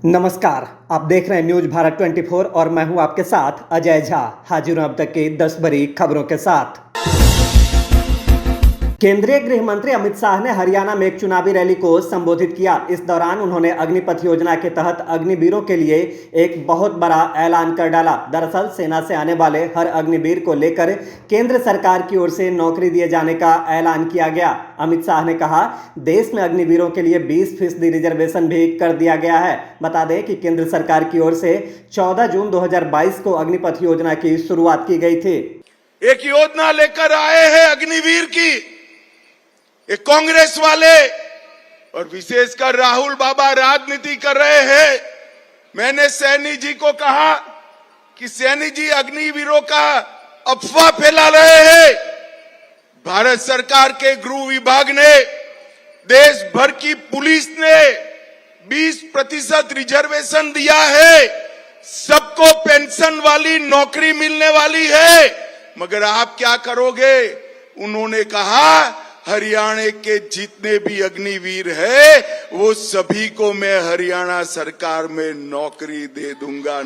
नमस्कार, आप देख रहे हैं न्यूज भारत 24 और मैं हूं आपके साथ अजय झा। हाजिर हूं अब तक की 10 बड़ी खबरों के साथ। केंद्रीय गृह मंत्री अमित शाह ने हरियाणा में एक चुनावी रैली को संबोधित किया। इस दौरान उन्होंने अग्निपथ योजना के तहत अग्निवीरों के लिए एक बहुत बड़ा ऐलान कर डाला। दरअसल सेना से आने वाले हर अग्निवीर को लेकर केंद्र सरकार की ओर से नौकरी दिए जाने का ऐलान किया गया। अमित शाह ने कहा, देश में अग्निवीरों के लिए 20% रिजर्वेशन भी कर दिया गया है। बता दें कि केंद्र सरकार की ओर से 14 जून 2022 को अग्निपथ योजना की शुरुआत की गई थी। एक योजना लेकर आए हैं अग्निवीर की, एक कांग्रेस वाले और विशेषकर राहुल बाबा राजनीति कर रहे हैं। मैंने सैनी जी को कहा कि सैनी जी अग्निवीरों का अफवाह फैला रहे हैं। भारत सरकार के गृह विभाग ने, देश भर की पुलिस ने 20% रिजर्वेशन दिया है। सबको पेंशन वाली नौकरी मिलने वाली है। मगर आप क्या करोगे? उन्होंने कहा, हरियाणा के जितने भी अग्निवीर है वो सभी को मैं हरियाणा सरकार में नौकरी दे दूंगा।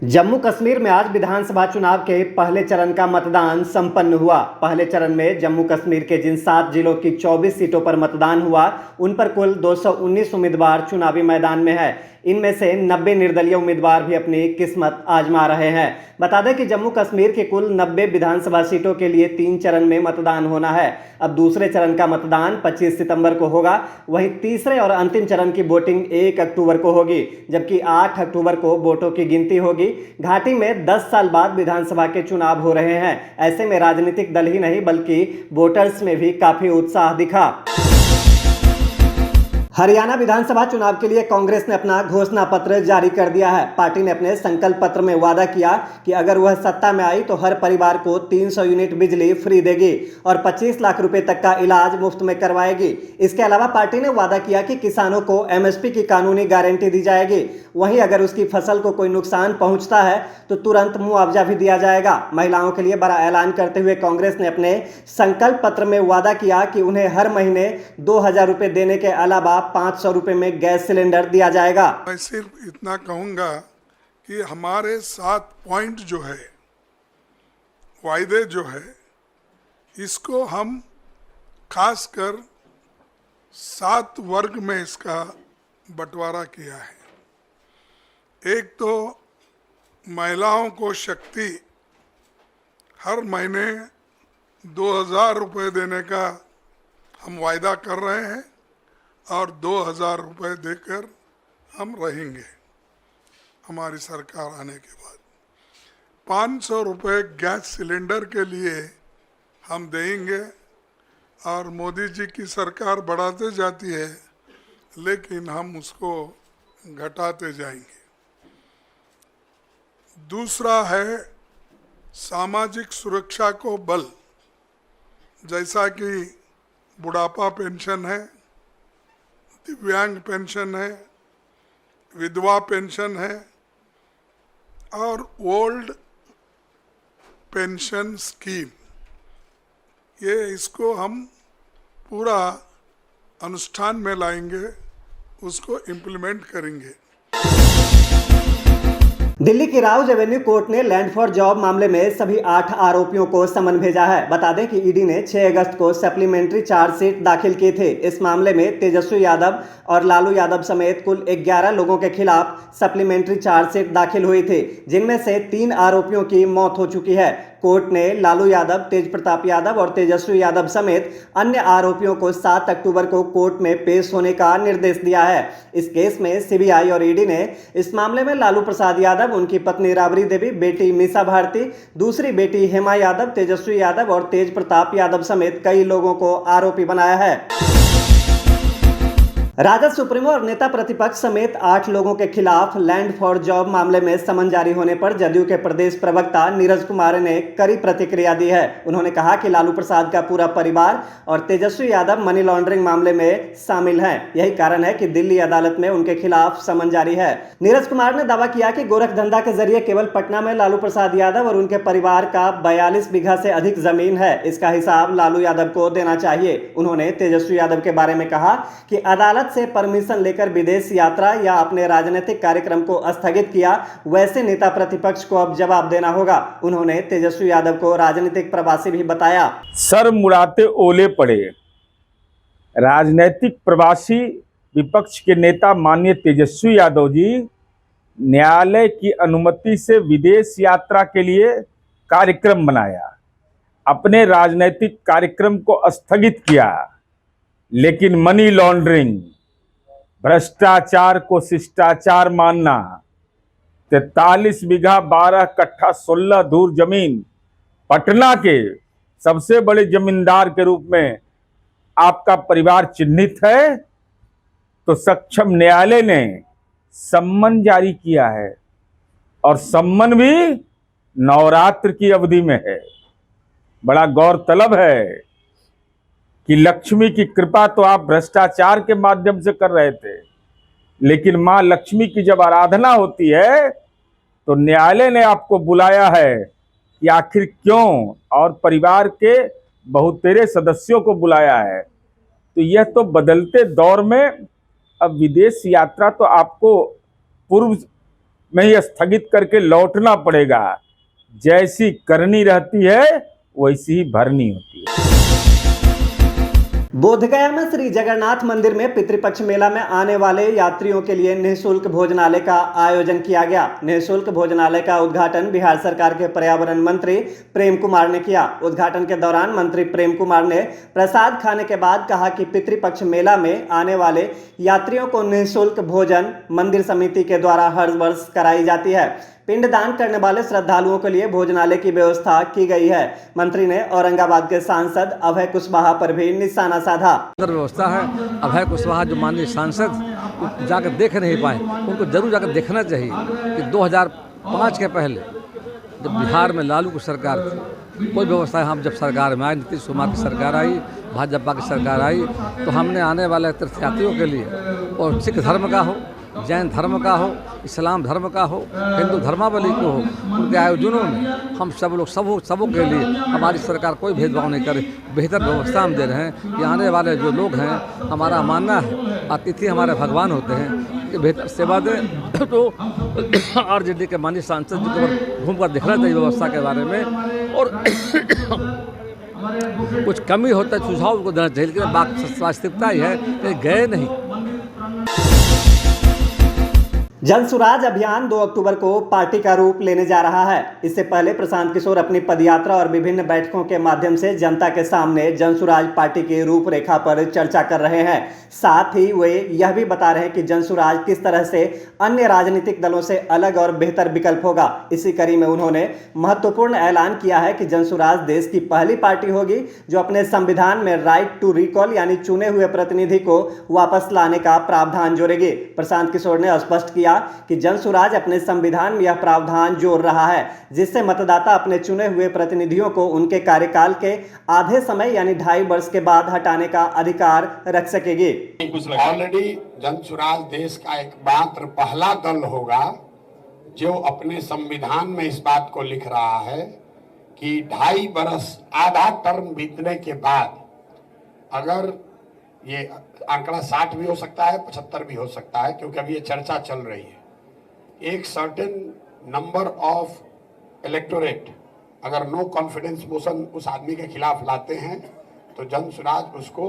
जम्मू कश्मीर में आज विधानसभा चुनाव के पहले चरण का मतदान संपन्न हुआ। पहले चरण में जम्मू कश्मीर के जिन 7 जिलों की 24 सीटों पर मतदान हुआ, उन पर कुल 219 उम्मीदवार चुनावी मैदान में है। इनमें से 90 निर्दलीय उम्मीदवार भी अपनी किस्मत आजमा रहे हैं। बता दें कि जम्मू कश्मीर के कुल 90 विधानसभा सीटों के लिए 3 चरण में मतदान होना है। अब दूसरे चरण का मतदान 25 सितंबर को होगा। वहीं तीसरे और अंतिम चरण की वोटिंग 1 अक्टूबर को होगी, जबकि 8 अक्टूबर को वोटों की गिनती होगी। घाटी में 10 साल बाद विधानसभा के चुनाव हो रहे हैं। ऐसे में राजनीतिक दल ही नहीं बल्कि वोटर्स में भी काफी उत्साह दिखा। हरियाणा विधानसभा चुनाव के लिए कांग्रेस ने अपना घोषणा पत्र जारी कर दिया है। पार्टी ने अपने संकल्प पत्र में वादा किया कि अगर वह सत्ता में आई तो हर परिवार को 300 यूनिट बिजली फ्री देगी और 25 लाख रुपए तक का इलाज मुफ्त में करवाएगी। इसके अलावा पार्टी ने वादा किया कि किसानों को एमएसपी की कानूनी गारंटी दी जाएगी। वहीं अगर उसकी फसल को कोई नुकसान पहुंचता है तो तुरंत मुआवजा भी दिया जाएगा। महिलाओं के लिए बड़ा ऐलान करते हुए कांग्रेस ने अपने संकल्प पत्र में वादा किया कि उन्हें हर महीने 2000 रुपए देने के अलावा 500 रुपए में गैस सिलेंडर दिया जाएगा। मैं सिर्फ इतना कहूंगा कि हमारे 7 पॉइंट जो है, वायदे जो है, इसको हम खासकर 7 वर्ग में इसका बंटवारा किया है। एक तो महिलाओं को शक्ति हर महीने 2000 रुपए देने का हम वायदा कर रहे हैं और 2000 रुपए देकर हम रहेंगे हमारी सरकार आने के बाद। 500 रुपए गैस सिलेंडर के लिए हम देंगे और मोदी जी की सरकार बढ़ाते जाती है लेकिन हम उसको घटाते जाएंगे। दूसरा है सामाजिक सुरक्षा को बल, जैसा कि बुढ़ापा पेंशन है, दिव्यांग पेंशन है, विधवा पेंशन है और ओल्ड पेंशन स्कीम। ये इसको हम पूरा अनुष्ठान में लाएंगे, उसको इम्प्लीमेंट करेंगे। दिल्ली की राउज एवेन्यू कोर्ट ने लैंड फॉर जॉब मामले में सभी 8 आरोपियों को समन भेजा है। बता दें कि ईडी ने 6 अगस्त को सप्लीमेंट्री चार्जशीट दाखिल किए थे। इस मामले में तेजस्वी यादव और लालू यादव समेत कुल 11 लोगों के खिलाफ सप्लीमेंट्री चार्जशीट दाखिल हुई थी, जिनमें से 3 आरोपियों की मौत हो चुकी है। कोर्ट ने लालू यादव, तेज प्रताप यादव और तेजस्वी यादव समेत अन्य आरोपियों को 7 अक्टूबर को कोर्ट में पेश होने का निर्देश दिया है। इस केस में सीबीआई और ईडी ने इस मामले में लालू प्रसाद यादव, उनकी पत्नी राबड़ी देवी, बेटी मीसा भारती, दूसरी बेटी हेमा यादव, तेजस्वी यादव और तेज प्रताप यादव समेत कई लोगों को आरोपी बनाया है। राजद सुप्रीमो और नेता प्रतिपक्ष समेत 8 लोगों के खिलाफ लैंड फॉर जॉब मामले में समन जारी होने पर जदयू के प्रदेश प्रवक्ता नीरज कुमार ने कड़ी प्रतिक्रिया दी है। उन्होंने कहा कि लालू प्रसाद का पूरा परिवार और तेजस्वी यादव मनी लॉन्ड्रिंग मामले में शामिल हैं। यही कारण है कि दिल्ली अदालत में उनके खिलाफ समन जारी है। नीरज कुमार ने दावा किया कि गोरख धंधा के जरिए केवल पटना में लालू प्रसाद यादव और उनके परिवार का 42 बीघा से अधिक जमीन है। इसका हिसाब लालू यादव को देना चाहिए। उन्होंने तेजस्वी यादव के बारे में कहा कि अदालत से परमिशन लेकर विदेश यात्रा या अपने राजनीतिक कार्यक्रम को स्थगित किया, वैसे नेता प्रतिपक्ष को अब जवाब देना होगा। उन्होंने तेजस्वी यादव को राजनीतिक प्रवासी भी बताया। सर मुड़ाते ओले पड़े। राजनीतिक प्रवासी विपक्ष के नेता माननीय तेजस्वी यादव जी न्यायालय की अनुमति से विदेश यात्रा के लिए कार्यक्रम बनाया, अपने राजनीतिक कार्यक्रम को स्थगित किया, लेकिन मनी लॉन्ड्रिंग, भ्रष्टाचार को शिष्टाचार मानना, 43 बीघा 12 कट्ठा 16 धूर जमीन पटना के सबसे बड़े जमींदार के रूप में आपका परिवार चिन्हित है, तो सक्षम न्यायालय ने सम्मन जारी किया है और सम्मन भी नवरात्र की अवधि में है। बड़ा गौरतलब है कि लक्ष्मी की कृपा तो आप भ्रष्टाचार के माध्यम से कर रहे थे, लेकिन मां लक्ष्मी की जब आराधना होती है तो न्यायालय ने आपको बुलाया है कि आखिर क्यों, और परिवार के बहुतेरे सदस्यों को बुलाया है। तो यह तो बदलते दौर में अब विदेश यात्रा तो आपको पूर्व में ही स्थगित करके लौटना पड़ेगा। जैसी करनी रहती है वैसी ही भरनी होती है। बोधगया में श्री जगन्नाथ मंदिर में पितृपक्ष मेला में आने वाले यात्रियों के लिए निःशुल्क भोजनालय का आयोजन किया गया। निःशुल्क भोजनालय का उद्घाटन बिहार सरकार के पर्यावरण मंत्री प्रेम कुमार ने किया। उद्घाटन के दौरान मंत्री प्रेम कुमार ने प्रसाद खाने के बाद कहा कि पितृपक्ष मेला में आने वाले यात्रियों को निःशुल्क भोजन मंदिर समिति के द्वारा हर वर्ष कराई जाती है। पिंडदान करने वाले श्रद्धालुओं के लिए भोजनालय की व्यवस्था की गई है। मंत्री ने औरंगाबाद के सांसद अभय कुशवाहा पर भी निशाना साधा। व्यवस्था है, अभय कुशवाहा जो माननीय सांसद जाकर देख नहीं पाए, उनको जरूर जाकर देखना चाहिए कि 2005 के पहले जब बिहार में लालू की सरकार थी, कोई व्यवस्था हम जब सरकार में आए, नीतीश कुमार की सरकार आई, भाजपा की सरकार आई, तो हमने आने वाले तीर्थयात्रियों के लिए, और सिख धर्म का हो, जैन धर्म का हो, इस्लाम धर्म का हो, हिंदू धर्मावली को हो, उनके आयोजनों में हम सब लोग सबों के लिए हमारी सरकार कोई भेदभाव नहीं करे, बेहतर व्यवस्था हम दे रहे हैं कि आने वाले जो लोग हैं, हमारा मानना है अतिथि हमारे भगवान होते हैं, कि बेहतर सेवा दें। तो आरजेडी के माननीय सांसद जी को घूम कर देखना चाहिए व्यवस्था के बारे में, और कुछ कमी होता है सुझाव उनको देना चाहिए, लेकिन बात वास्तविकता ही है कि गए नहीं। जन सुराज अभियान 2 अक्टूबर को पार्टी का रूप लेने जा रहा है। इससे पहले प्रशांत किशोर अपनी पदयात्रा और विभिन्न बैठकों के माध्यम से जनता के सामने जन सुराज पार्टी की रूपरेखा पर चर्चा कर रहे हैं। साथ ही वे यह भी बता रहे हैं कि जन सुराज किस तरह से अन्य राजनीतिक दलों से अलग और बेहतर विकल्प होगा। इसी कड़ी में उन्होंने महत्वपूर्ण ऐलान किया है कि जन सुराज देश की पहली पार्टी होगी जो अपने संविधान में राइट टू रिकॉल यानी चुने हुए प्रतिनिधि को वापस लाने का प्रावधान जोड़ेगी। प्रशांत किशोर ने स्पष्ट किया कि जन सुराज अपने संविधान में यह प्रावधान जोड़ रहा है जिससे मतदाता अपने चुने हुए प्रतिनिधियों को उनके कार्यकाल के आधे समय यानी 2.5 वर्ष के बाद हटाने का अधिकार रख सकेगी। ऑलरेडी जन सुराज देश का एकमात्र पहला दल होगा जो अपने संविधान में इस बात को लिख रहा है कि 2.5 वर्ष आधा टर्म बीतने के बाद, अगर ये आंकड़ा 60 भी हो सकता है, 75 भी हो सकता है, क्योंकि अभी ये चर्चा चल रही है, एक सर्टेन नंबर ऑफ इलेक्टोरेट अगर नो कॉन्फिडेंस मोशन उस आदमी के खिलाफ लाते हैं तो जन सुराज उसको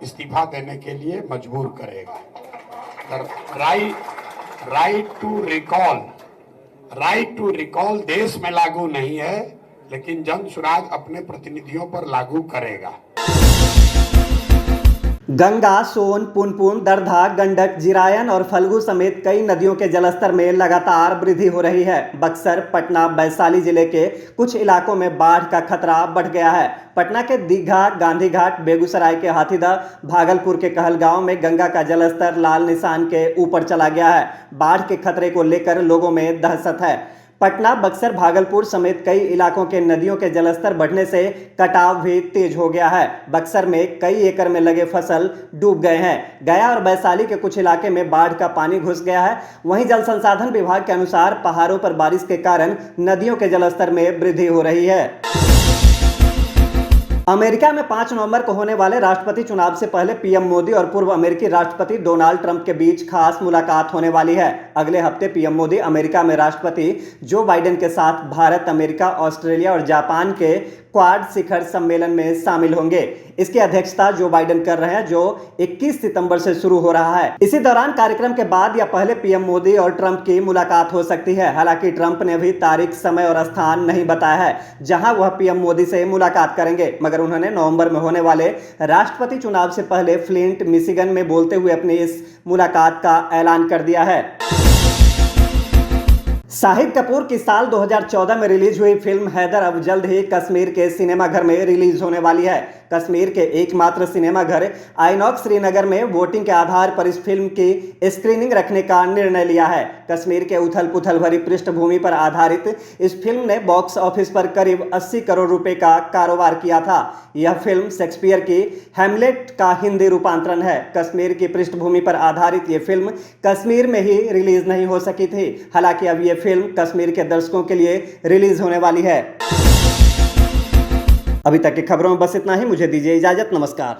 इस्तीफा देने के लिए मजबूर करेगा। राइट टू रिकॉल देश में लागू नहीं है, लेकिन जन सुराज अपने प्रतिनिधियों पर लागू करेगा। गंगा, सोन, पुनपुन, दरधा, गंडक, जिरायन और फल्गु समेत कई नदियों के जलस्तर में लगातार वृद्धि हो रही है। बक्सर, पटना, वैशाली जिले के कुछ इलाकों में बाढ़ का खतरा बढ़ गया है। पटना के दीघा, गांधी घाट, बेगूसराय के हाथीदह, भागलपुर के कहलगांव में गंगा का जलस्तर लाल निशान के ऊपर चला गया है। बाढ़ के खतरे को लेकर लोगों में दहशत है। पटना, बक्सर, भागलपुर समेत कई इलाकों के नदियों के जलस्तर बढ़ने से कटाव भी तेज हो गया है। बक्सर में कई एकड़ में लगे फसल डूब गए हैं। गया और वैशाली के कुछ इलाके में बाढ़ का पानी घुस गया है। वहीं जल संसाधन विभाग के अनुसार पहाड़ों पर बारिश के कारण नदियों के जलस्तर में वृद्धि हो रही है। अमेरिका में 5 नवंबर को होने वाले राष्ट्रपति चुनाव से पहले पीएम मोदी और पूर्व अमेरिकी राष्ट्रपति डोनाल्ड ट्रंप के बीच खास मुलाकात होने वाली है। अगले हफ्ते पीएम मोदी अमेरिका में राष्ट्रपति जो बाइडेन के साथ भारत, अमेरिका, ऑस्ट्रेलिया और जापान के क्वाड शिखर सम्मेलन में शामिल होंगे। इसकी अध्यक्षता जो बाइडेन कर रहे हैं, जो 21 सितंबर से शुरू हो रहा है। इसी दौरान कार्यक्रम के बाद या पहले पीएम मोदी और ट्रंप की मुलाकात हो सकती है। हालांकि ट्रंप ने अभी तारीख, समय और स्थान नहीं बताया है जहां वह पीएम मोदी से मुलाकात करेंगे, मगर उन्होंने नवंबर में होने वाले राष्ट्रपति चुनाव से पहले फ्लिंट, मिशिगन में बोलते हुए अपनी इस मुलाकात का ऐलान कर दिया है। शाहिद कपूर की साल 2014 में रिलीज हुई फिल्म हैदर अब जल्द ही कश्मीर के सिनेमाघर में रिलीज होने वाली है। कश्मीर के एकमात्र सिनेमाघर आइनॉक्स श्रीनगर में वोटिंग के आधार पर इस फिल्म की स्क्रीनिंग रखने का निर्णय लिया है। कश्मीर के उथल पुथल भरी पृष्ठभूमि पर आधारित इस फिल्म ने बॉक्स ऑफिस पर करीब 80 करोड़ रुपए का कारोबार किया था। यह फिल्म शेक्सपियर की हैमलेट का हिंदी रूपांतरण है। कश्मीर की पृष्ठभूमि पर आधारित ये फिल्म कश्मीर में ही रिलीज नहीं हो सकी थी। हालांकि अब ये फिल्म कश्मीर के दर्शकों के लिए रिलीज होने वाली है। अभी तक की खबरों में बस इतना ही। मुझे दीजिए इजाजत। नमस्कार।